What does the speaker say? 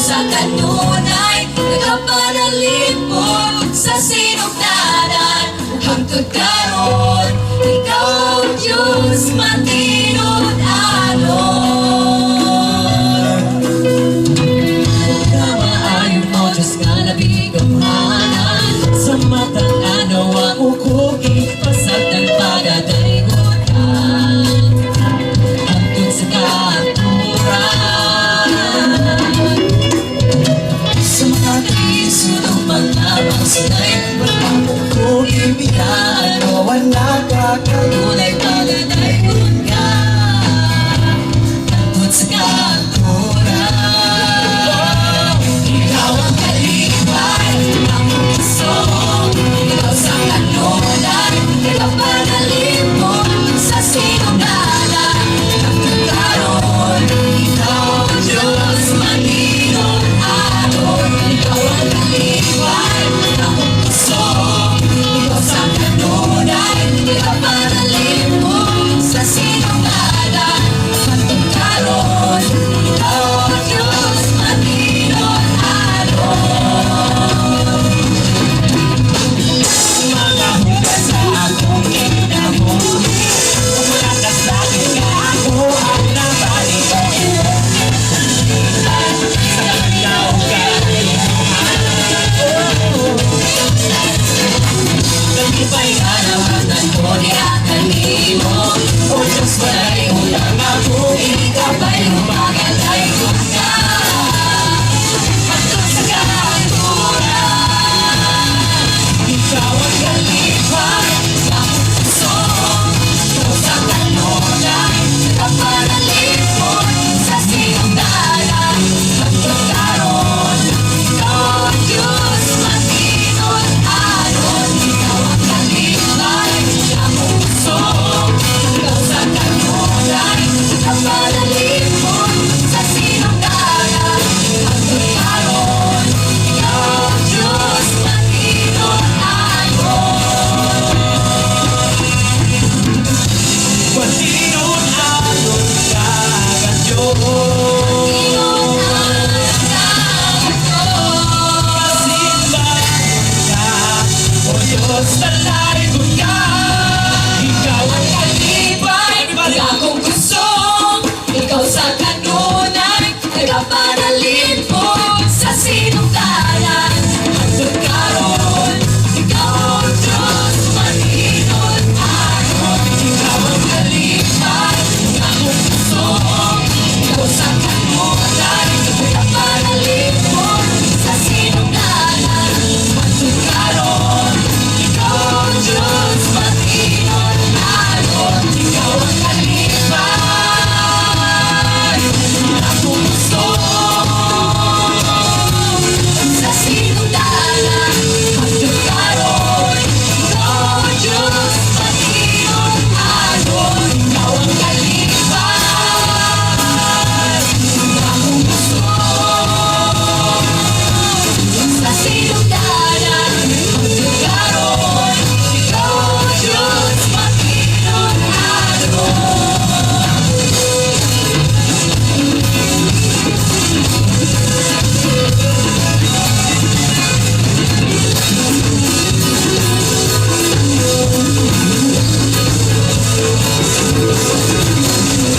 sa kanunay nagapanalipod sa sinugdanan hangtod karon ikaw ang Diyos matinod anon. Kamaayo mo Diyos nga labing gamhanan sa matang ano ang ukuki pasagdan pagadayon ka hangtod sa katuran sa mga krisunong mga pangsunay walang ukuki biyaan o wala ka kanunay pagadayon ka hangtod sa katuran. Ikaw ang kalibay ang puso, ikaw sa kanunay nagapanalipod sa sinugdanan hangtod karon ikaw ang Diyos matinod anon. Ikaw ang kalibay ang puso, ikaw sa kanunay nagapanalipod sa sinugdanan hangtod karon ikaw ang Diyos matinod anon. Mga hugas sa akong kinahuli, umalakas lagi ka ako ang nabalik ko. Sa ikaw kalimuhan, Kalibay araw-araw ko di akanimo, o Diyos wala'y ulang ako